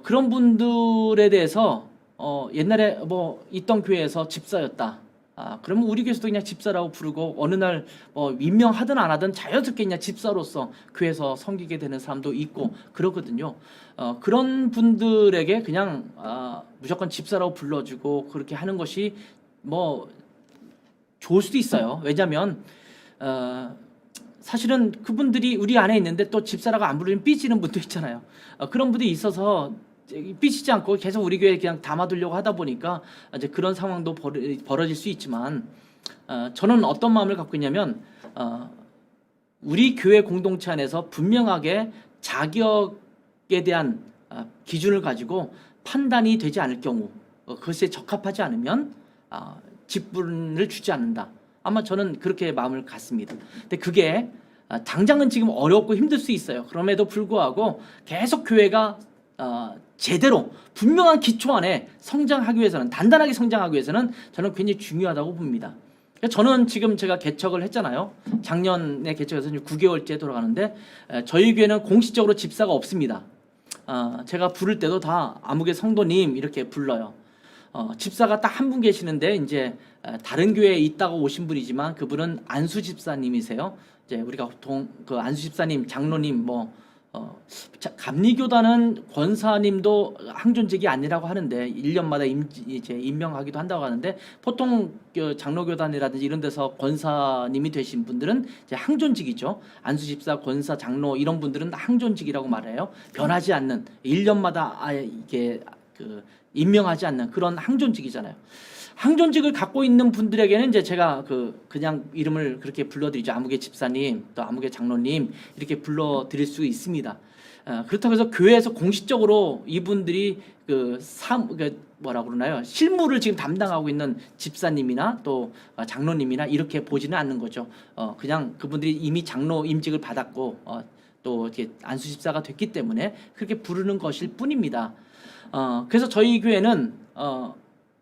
그런 분들에 대해서 옛날에 뭐 있던 교회에서 집사였다. 그러면 우리 교회에서도 그냥 집사라고 부르고 어느 날 임명하든 안 하든 자연스럽게 그냥 집사로서 교회에서 섬기게 되는 사람도 있고 그러거든요. 그런 분들에게 그냥 무조건 집사라고 불러주고 그렇게 하는 것이 뭐 좋을 수도 있어요. 왜냐하면 사실은 그분들이 우리 안에 있는데 또 집사라고 안 부르면 삐지는 분도 있잖아요. 그런 분들이 있어서 삐지지 않고 계속 우리 교회에 그냥 담아두려고 하다 보니까 이제 그런 상황도 벌어질 수 있지만, 저는 어떤 마음을 갖고 있냐면 우리 교회 공동체 안에서 분명하게 자격에 대한 기준을 가지고 판단이 되지 않을 경우, 그것에 적합하지 않으면 직분을 주지 않는다. 아마 저는 그렇게 마음을 갖습니다. 근데 그게 당장은 지금 어렵고 힘들 수 있어요. 그럼에도 불구하고 계속 교회가 제대로 분명한 기초 안에 성장하기 위해서는, 단단하게 성장하기 위해서는 저는 굉장히 중요하다고 봅니다. 저는 지금 제가 개척을 했잖아요. 작년에 개척해서 9개월째 돌아가는데 저희 교회는 공식적으로 집사가 없습니다. 제가 부를 때도 다 아무개 성도님 이렇게 불러요. 집사가 딱 한 분 계시는데 이제 다른 교회에 있다가 오신 분이지만 그분은 안수 집사님이세요. 이제 우리가 보통 그 안수 집사님, 장로님, 감리교단은 권사님도 항존직이 아니라고 하는데 1년마다 이제 임명하기도 한다고 하는데, 보통 장로교단이라든지 이런 데서 권사님이 되신 분들은 이제 항존직이죠. 안수 집사, 권사, 장로 이런 분들은 항존직이라고 말해요. 변하지 않는 1년마다 이게 임명하지 않는 그런 항존직이잖아요. 항존직을 갖고 있는 분들에게는 이제 제가 그냥 이름을 그렇게 불러드리죠. 아무개 집사님, 또 아무개 장로님 이렇게 불러드릴 수 있습니다. 그렇다고 해서 교회에서 공식적으로 이분들이 뭐라고 그러나요? 실무를 지금 담당하고 있는 집사님이나 또 장로님이나 이렇게 보지는 않는 거죠. 그냥 그분들이 이미 장로 임직을 받았고 또 이렇게 안수 집사가 됐기 때문에 그렇게 부르는 것일 뿐입니다. 그래서 저희 교회는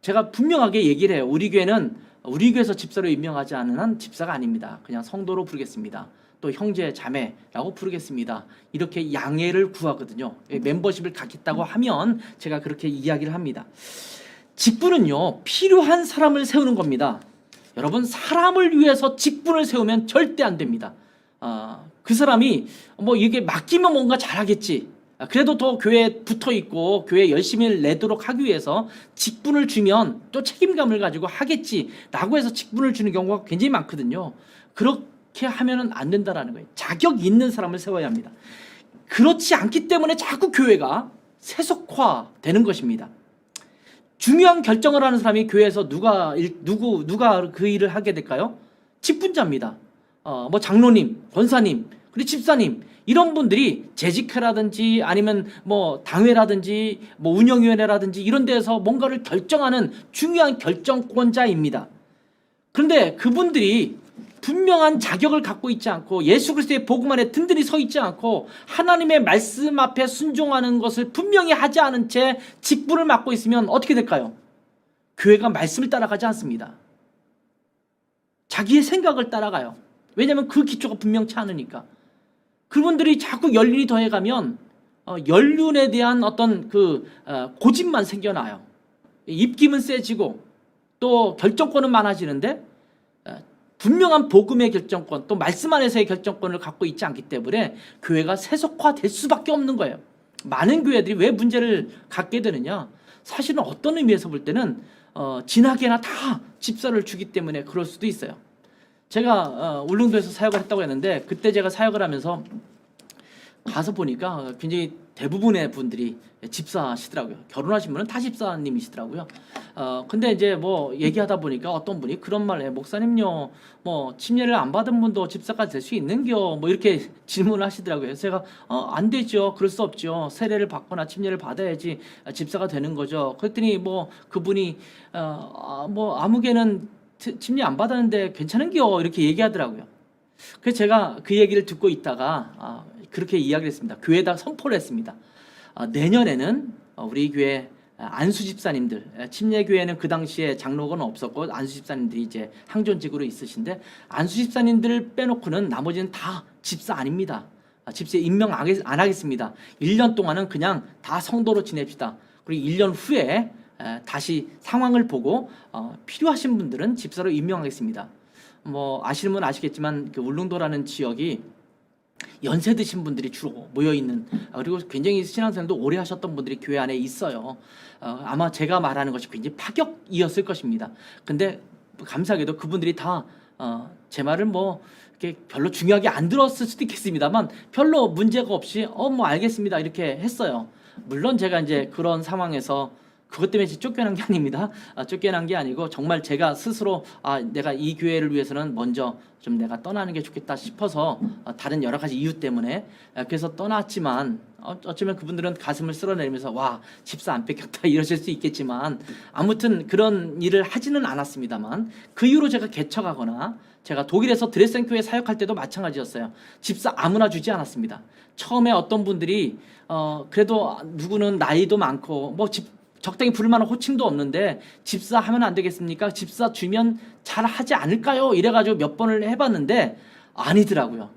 제가 분명하게 얘기를 해요. 우리 교회는 우리 교회에서 집사로 임명하지 않은 한 집사가 아닙니다. 그냥 성도로 부르겠습니다. 또 형제 자매라고 부르겠습니다. 이렇게 양해를 구하거든요. 멤버십을 갖겠다고 하면 제가 그렇게 이야기를 합니다. 직분은요, 필요한 사람을 세우는 겁니다. 여러분, 사람을 위해서 직분을 세우면 절대 안 됩니다. 그 사람이 이게 맡기면 뭔가 잘하겠지, 그래도 더 교회에 붙어 있고 교회에 열심히 내도록 하기 위해서 직분을 주면 또 책임감을 가지고 하겠지라고 해서 직분을 주는 경우가 굉장히 많거든요. 그렇게 하면은 안 된다라는 거예요. 자격 있는 사람을 세워야 합니다. 그렇지 않기 때문에 자꾸 교회가 세속화되는 것입니다. 중요한 결정을 하는 사람이 교회에서 누가 그 일을 하게 될까요? 직분자입니다. 장로님, 권사님, 그리고 집사님, 이런 분들이 재직회라든지 아니면 당회라든지 운영위원회라든지 이런 데서 뭔가를 결정하는 중요한 결정권자입니다. 그런데 그분들이 분명한 자격을 갖고 있지 않고 예수 그리스도의 복음 안에 든든히 서 있지 않고 하나님의 말씀 앞에 순종하는 것을 분명히 하지 않은 채 직분을 맡고 있으면 어떻게 될까요? 교회가 말씀을 따라가지 않습니다. 자기의 생각을 따라가요. 왜냐하면 그 기초가 분명치 않으니까. 그분들이 자꾸 연륜이 더해가면 연륜에 대한 어떤 고집만 생겨나요. 입김은 세지고 또 결정권은 많아지는데 분명한 복음의 결정권 또 말씀 안에서의 결정권을 갖고 있지 않기 때문에 교회가 세속화될 수밖에 없는 거예요. 많은 교회들이 왜 문제를 갖게 되느냐? 사실은 어떤 의미에서 볼 때는 진하게나 다 집사를 주기 때문에 그럴 수도 있어요. 제가 울릉도에서 사역을 했다고 했는데 그때 제가 사역을 하면서 가서 보니까 굉장히 대부분의 분들이 집사시더라고요. 결혼하신 분은 다 집사님이시더라고요. 근데 이제 뭐 얘기하다 보니까 어떤 분이 그런 말에 목사님요, 뭐 침례를 안 받은 분도 집사가 될 수 있는겨, 뭐 이렇게 질문을 하시더라고요. 그래서 제가 안 되죠. 그럴 수 없죠. 세례를 받거나 침례를 받아야지 집사가 되는 거죠. 그랬더니 뭐 그분이 뭐 아무개는 침례 안 받았는데 괜찮은겨 이렇게 얘기하더라고요. 그래서 제가 그 얘기를 듣고 있다가 그렇게 이야기를 했습니다. 교회에다 선포를 했습니다. 내년에는 우리 교회 안수 집사님들, 침례 교회는 그 당시에 장로는 없었고 안수 집사님들이 이제 항존직으로 있으신데 안수 집사님들을 빼놓고는 나머지는 다 집사 아닙니다. 집사에 임명 안 하겠습니다. 1년 동안은 그냥 다 성도로 지냅시다. 그리고 1년 후에 다시 상황을 보고 필요하신 분들은 집사로 임명하겠습니다. 뭐 아시는 분은 아시겠지만 그 울릉도라는 지역이 연세 드신 분들이 주로 모여 있는 그리고 굉장히 신앙생활도 오래 하셨던 분들이 교회 안에 있어요. 아마 제가 말하는 것이 굉장히 파격이었을 것입니다. 근데 감사하게도 그분들이 다 제 말을 뭐 이렇게 별로 중요하게 안 들었을 수도 있겠습니다만 별로 문제가 없이 뭐 알겠습니다 이렇게 했어요. 물론 제가 이제 그런 상황에서 그것 때문에 쫓겨난 게 아닙니다. 쫓겨난 게 아니고 정말 제가 스스로 내가 이 교회를 위해서는 먼저 좀 내가 떠나는 게 좋겠다 싶어서 다른 여러 가지 이유 때문에 그래서 떠났지만 어쩌면 그분들은 가슴을 쓸어내리면서 와 집사 안 뺏겼다 이러실 수 있겠지만 아무튼 그런 일을 하지는 않았습니다만 그 이후로 제가 개척하거나 제가 독일에서 드레센교회 사역할 때도 마찬가지였어요. 집사 아무나 주지 않았습니다. 처음에 어떤 분들이 그래도 누구는 나이도 많고 뭐 적당히 부를 만한 호칭도 없는데 집사 하면 안 되겠습니까? 집사 주면 잘 하지 않을까요? 이래가지고 몇 번을 해봤는데 아니더라고요.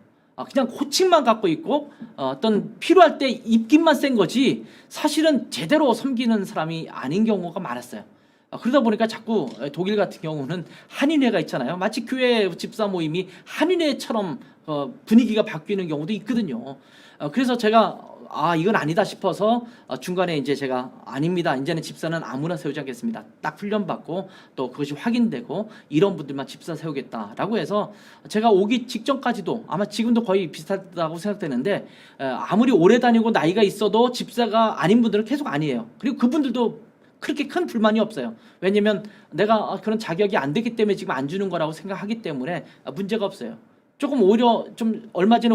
그냥 호칭만 갖고 있고 어떤 필요할 때 입김만 센 거지 사실은 제대로 섬기는 사람이 아닌 경우가 많았어요. 그러다 보니까 자꾸 독일 같은 경우는 한인회가 있잖아요. 마치 교회 집사 모임이 한인회처럼 분위기가 바뀌는 경우도 있거든요. 그래서 제가 이건 아니다 싶어서 중간에 이제 제가 아닙니다. 이제는 집사는 아무나 세우지 않겠습니다. 딱 훈련받고 또 그것이 확인되고 이런 분들만 집사 세우겠다라고 해서 제가 오기 직전까지도 아마 지금도 거의 비슷하다고 생각되는데 아무리 오래 다니고 나이가 있어도 집사가 아닌 분들은 계속 아니에요. 그리고 그분들도 그렇게 큰 불만이 없어요. 왜냐면 내가 그런 자격이 안 되기 때문에 지금 안 주는 거라고 생각하기 때문에 문제가 없어요. 조금 오히려 좀 얼마 전에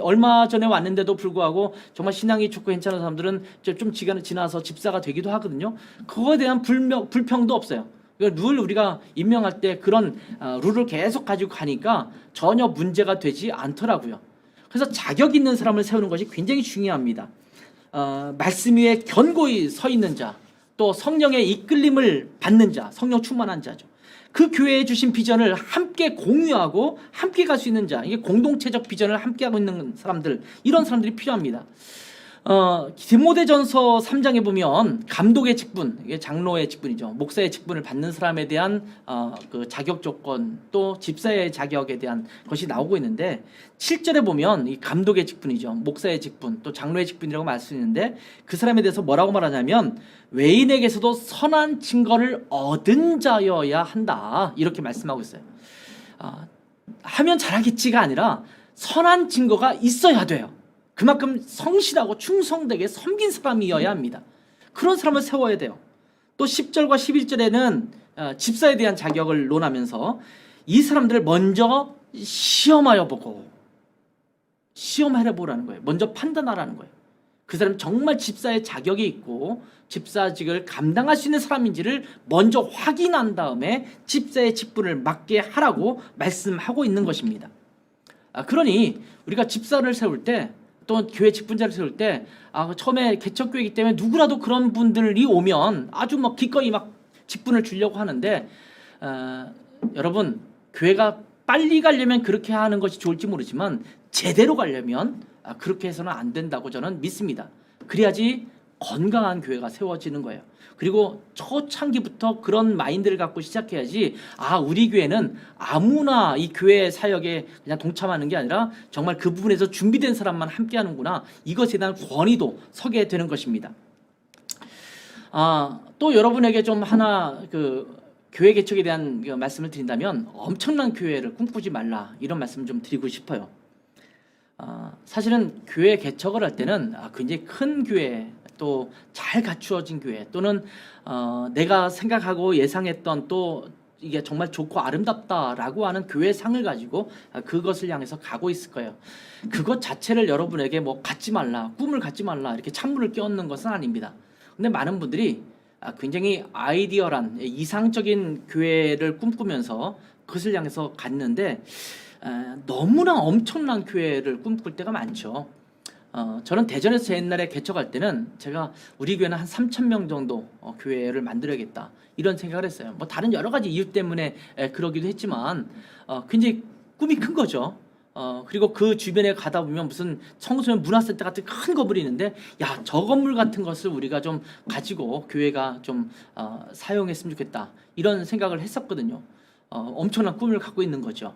얼마 전에 왔는데도 불구하고 정말 신앙이 좋고 괜찮은 사람들은 좀 시간이 지나서 집사가 되기도 하거든요. 그거에 대한 불평도 없어요. 늘 우리가 임명할 때 그런 룰을 계속 가지고 가니까 전혀 문제가 되지 않더라고요. 그래서 자격 있는 사람을 세우는 것이 굉장히 중요합니다. 말씀 위에 견고히 서 있는 자, 또 성령의 이끌림을 받는 자, 성령 충만한 자죠. 그 교회에 주신 비전을 함께 공유하고 함께 갈 수 있는 자, 이게 공동체적 비전을 함께 하고 있는 사람들, 이런 사람들이 필요합니다. 디모데전서 3장에 보면 감독의 직분, 이게 장로의 직분이죠. 목사의 직분을 받는 사람에 대한 그 자격 조건, 또 집사의 자격에 대한 것이 나오고 있는데 7절에 보면 이 감독의 직분이죠. 목사의 직분, 또 장로의 직분이라고 말씀했는데 그 사람에 대해서 뭐라고 말하냐면 외인에게서도 선한 증거를 얻은 자여야 한다. 이렇게 말씀하고 있어요. 하면 잘하겠지가 아니라 선한 증거가 있어야 돼요. 그만큼 성실하고 충성되게 섬긴 사람이어야 합니다. 그런 사람을 세워야 돼요. 또 10절과 11절에는 집사에 대한 자격을 논하면서 이 사람들을 먼저 시험하여 보고 시험해 보라는 거예요. 먼저 판단하라는 거예요. 그 사람이 정말 집사의 자격이 있고 집사직을 감당할 수 있는 사람인지를 먼저 확인한 다음에 집사의 직분을 맡게 하라고 말씀하고 있는 것입니다. 그러니 우리가 집사를 세울 때 또 교회 직분자를 세울 때 처음에 개척교회이기 때문에 누구라도 그런 분들이 오면 아주 막 기꺼이 막 직분을 주려고 하는데 여러분 교회가 빨리 가려면 그렇게 하는 것이 좋을지 모르지만 제대로 가려면 그렇게 해서는 안 된다고 저는 믿습니다. 그래야지 건강한 교회가 세워지는 거예요. 그리고 초창기부터 그런 마인드를 갖고 시작해야지 우리 교회는 아무나 이 교회 사역에 그냥 동참하는 게 아니라 정말 그 부분에서 준비된 사람만 함께 하는구나, 이것에 대한 권위도 서게 되는 것입니다. 또 여러분에게 좀 하나 교회 개척에 대한 말씀을 드린다면 엄청난 교회를 꿈꾸지 말라, 이런 말씀을 좀 드리고 싶어요. 사실은 교회 개척을 할 때는 굉장히 큰 교회, 또 잘 갖추어진 교회, 또는 내가 생각하고 예상했던 또 이게 정말 좋고 아름답다라고 하는 교회상을 가지고 그것을 향해서 가고 있을 거예요. 그것 자체를 여러분에게 뭐 갖지 말라, 꿈을 갖지 말라, 이렇게 찬물을 끼얹는 것은 아닙니다. 근데 많은 분들이 굉장히 아이디어란 이상적인 교회를 꿈꾸면서 그것을 향해서 갔는데 너무나 엄청난 교회를 꿈꿀 때가 많죠. 저는 대전에서 옛날에 개척할 때는 제가 우리 교회는 한 3,000명 정도 교회를 만들어야겠다, 이런 생각을 했어요. 뭐 다른 여러 가지 이유 때문에 그러기도 했지만 굉장히 꿈이 큰 거죠. 그리고 그 주변에 가다 보면 무슨 청소년 문화센터 같은 큰 건물이 있는데 저 건물 같은 것을 우리가 좀 가지고 교회가 좀 사용했으면 좋겠다, 이런 생각을 했었거든요. 엄청난 꿈을 갖고 있는 거죠.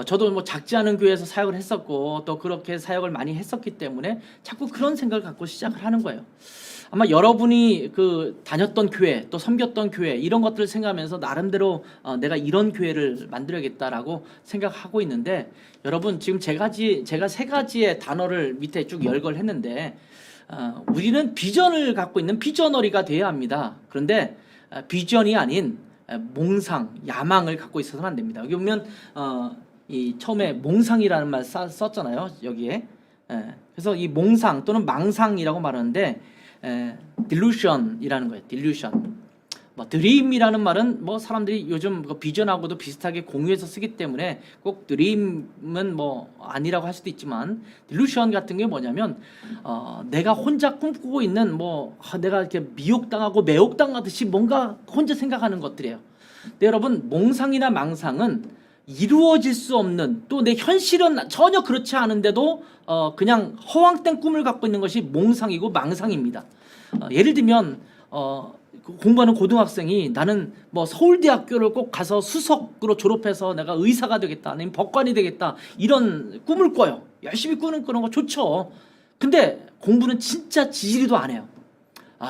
저도 뭐 작지 않은 교회에서 사역을 했었고 또 그렇게 사역을 많이 했었기 때문에 자꾸 그런 생각을 갖고 시작을 하는 거예요. 아마 여러분이 다녔던 교회, 또 섬겼던 교회, 이런 것들을 생각하면서 나름대로 내가 이런 교회를 만들어야겠다라고 생각하고 있는데, 여러분 지금 제가 세 가지의 단어를 밑에 쭉 열거를 했는데 우리는 비전을 갖고 있는 비저너리가 돼야 합니다. 그런데 비전이 아닌 몽상, 야망을 갖고 있어서는 안 됩니다. 여기 보면 이 처음에 몽상이라는 말 썼잖아요, 여기에. 그래서 이 몽상 또는 망상이라고 말하는데 delusion이라는 거예요. delusion. 드림이라는 말은 뭐 사람들이 요즘 비전하고도 비슷하게 공유해서 쓰기 때문에 꼭 드림은 뭐 아니라고 할 수도 있지만, delusion 같은 게 뭐냐면 내가 혼자 꿈꾸고 있는 내가 이렇게 미혹당하고 매혹당하듯이 뭔가 혼자 생각하는 것들이에요. 근데 여러분, 몽상이나 망상은 이루어질 수 없는, 또 내 현실은 전혀 그렇지 않은데도 그냥 허황된 꿈을 갖고 있는 것이 몽상이고 망상입니다. 예를 들면 공부하는 고등학생이 나는 서울대학교를 꼭 가서 수석으로 졸업해서 내가 의사가 되겠다, 아니면 법관이 되겠다, 이런 꿈을 꿔요. 열심히 꾸는 거 좋죠. 근데 공부는 진짜 지지리도 안 해요.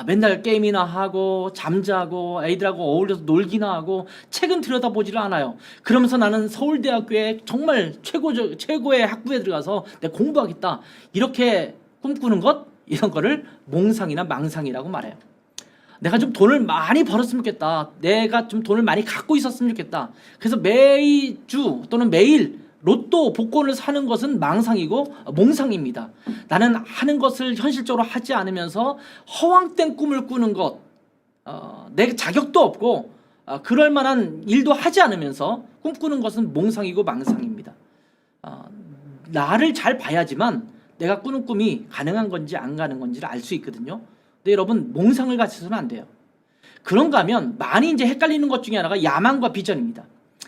맨날 게임이나 하고 잠자고 애들하고 어울려서 놀기나 하고 책은 들여다보지를 않아요. 그러면서 나는 서울대학교에 정말 최고의 학부에 들어가서 내가 공부하겠다, 이렇게 꿈꾸는 것, 이런 거를 몽상이나 망상이라고 말해요. 내가 좀 돈을 많이 벌었으면 좋겠다, 내가 좀 돈을 많이 갖고 있었으면 좋겠다, 그래서 매주 또는 매일 로또 복권을 사는 것은 망상이고 몽상입니다. 나는 하는 것을 현실적으로 하지 않으면서 허황된 꿈을 꾸는 것, 내 자격도 없고 그럴 만한 일도 하지 않으면서 꿈꾸는 것은 몽상이고 망상입니다. 나를 잘 봐야지만 내가 꾸는 꿈이 가능한 건지 안 가능한 건지를 알 수 있거든요. 근데 여러분, 몽상을 가지서는 안 돼요. 그런가 하면 많이 이제 헷갈리는 것 중에 하나가 야망과 비전입니다.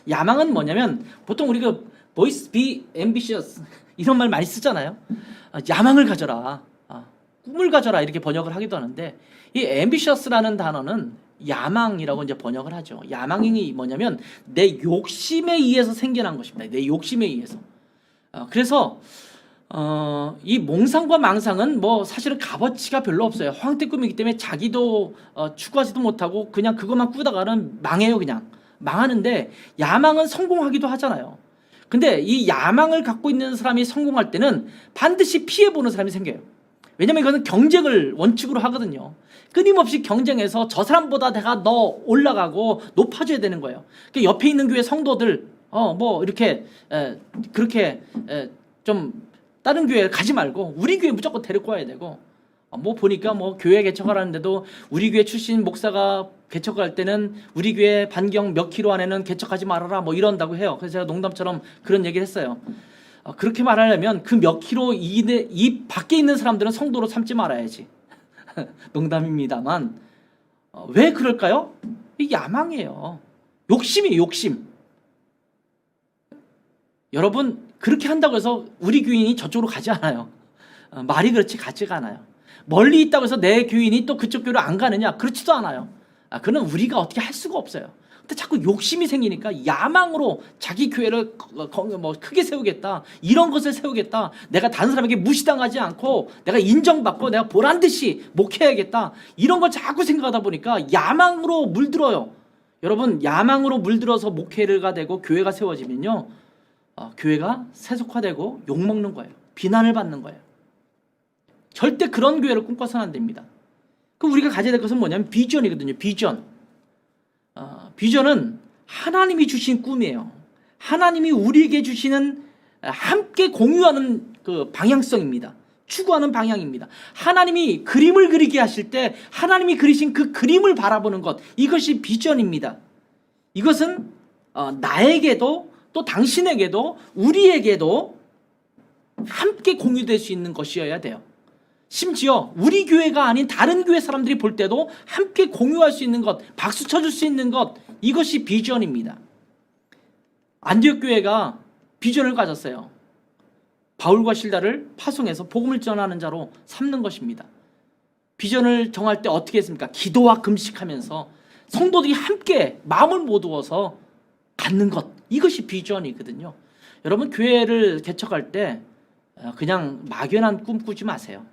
야망은 뭐냐면 보통 우리가 boys be ambitious 이런 말 많이 쓰잖아요. 야망을 가져라, 꿈을 가져라, 이렇게 번역을 하기도 하는데, 이 ambitious라는 단어는 야망이라고 이제 번역을 하죠. 야망이 뭐냐면 내 욕심에 의해서 생겨난 것입니다. 내 욕심에 의해서. 그래서 이 몽상과 망상은 사실은 값어치가 별로 없어요. 허황된 꿈이기 때문에 자기도 추구하지도 못하고 그냥 그것만 꾸다가는 망해요. 그냥 망하는데, 야망은 성공하기도 하잖아요. 근데 이 야망을 갖고 있는 사람이 성공할 때는 반드시 피해보는 사람이 생겨요. 왜냐면 이거는 경쟁을 원칙으로 하거든요. 끊임없이 경쟁해서 저 사람보다 내가 더 올라가고 높아져야 되는 거예요. 그러니까 옆에 있는 교회 성도들 이렇게 그렇게 좀 다른 교회 가지 말고 우리 교회 무조건 데리고 와야 되고, 뭐 보니까 뭐 교회 개척하라는데도 우리 교회 출신 목사가 개척할 때는 우리 교회 반경 몇 킬로 안에는 개척하지 말아라 뭐 이런다고 해요. 그래서 제가 농담처럼 그런 얘기를 했어요. 그렇게 말하려면 그 몇 킬로 이 밖에 있는 사람들은 성도로 삼지 말아야지. 농담입니다만 왜 그럴까요? 이게 야망이에요. 욕심이에요. 욕심. 여러분 그렇게 한다고 해서 우리 교인이 저쪽으로 가지 않아요. 말이 그렇지 가지가 않아요. 멀리 있다고 해서 내 교인이 또 그쪽 교회로 안 가느냐? 그렇지도 않아요. 그는 우리가 어떻게 할 수가 없어요. 근데 자꾸 욕심이 생기니까 야망으로 자기 교회를 뭐 크게 세우겠다, 이런 것을 세우겠다, 내가 다른 사람에게 무시당하지 않고 내가 인정받고 내가 보란듯이 목회해야겠다, 이런 걸 자꾸 생각하다 보니까 야망으로 물들어요. 여러분 야망으로 물들어서 목회가 되고 교회가 세워지면요, 교회가 세속화되고 욕먹는 거예요. 비난을 받는 거예요. 절대 그런 교회를 꿈꿔서는 안 됩니다. 그럼 우리가 가져야 될 것은 뭐냐면 비전이거든요. 비전. 비전은 하나님이 주신 꿈이에요. 하나님이 우리에게 주시는 함께 공유하는 그 방향성입니다. 추구하는 방향입니다. 하나님이 그림을 그리게 하실 때 하나님이 그리신 그 그림을 바라보는 것, 이것이 비전입니다. 이것은 나에게도 또 당신에게도 우리에게도 함께 공유될 수 있는 것이어야 돼요. 심지어 우리 교회가 아닌 다른 교회 사람들이 볼 때도 함께 공유할 수 있는 것, 박수 쳐줄 수 있는 것, 이것이 비전입니다. 안디옥 교회가 비전을 가졌어요. 바울과 실라를 파송해서 복음을 전하는 자로 삼는 것입니다. 비전을 정할 때 어떻게 했습니까? 기도와 금식하면서 성도들이 함께 마음을 모두어서 갖는 것, 이것이 비전이거든요. 여러분 교회를 개척할 때 그냥 막연한 꿈 꾸지 마세요.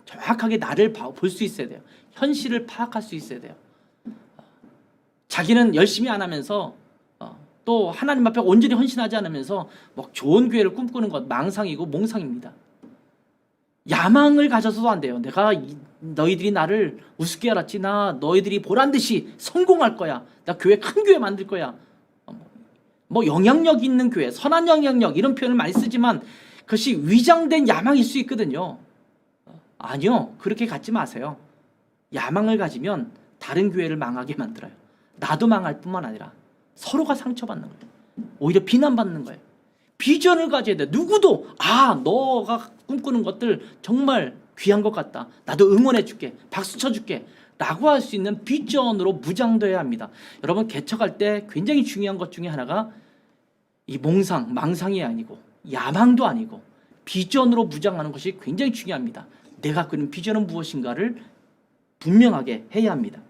정확하게 나를 볼 수 있어야 돼요. 현실을 파악할 수 있어야 돼요. 자기는 열심히 안 하면서 또 하나님 앞에 온전히 헌신하지 않으면서 뭐 좋은 교회를 꿈꾸는 것 망상이고 몽상입니다. 야망을 가져서도 안 돼요. 내가 너희들이 나를 우습게 알았지, 나 너희들이 보란듯이 성공할 거야, 나 교회 큰 교회 만들 거야, 뭐 영향력 있는 교회, 선한 영향력, 이런 표현을 많이 쓰지만 그것이 위장된 야망일 수 있거든요. 아니요, 그렇게 갖지 마세요. 야망을 가지면 다른 교회를 망하게 만들어요. 나도 망할 뿐만 아니라 서로가 상처받는 거예요. 오히려 비난받는 거예요. 비전을 가져야 돼. 누구도 너가 꿈꾸는 것들 정말 귀한 것 같다, 나도 응원해 줄게, 박수 쳐줄게 라고 할 수 있는 비전으로 무장돼야 합니다. 여러분 개척할 때 굉장히 중요한 것 중에 하나가 이 몽상, 망상이 아니고 야망도 아니고 비전으로 무장하는 것이 굉장히 중요합니다. 내가 그린 비전은 무엇인가를 분명하게 해야 합니다.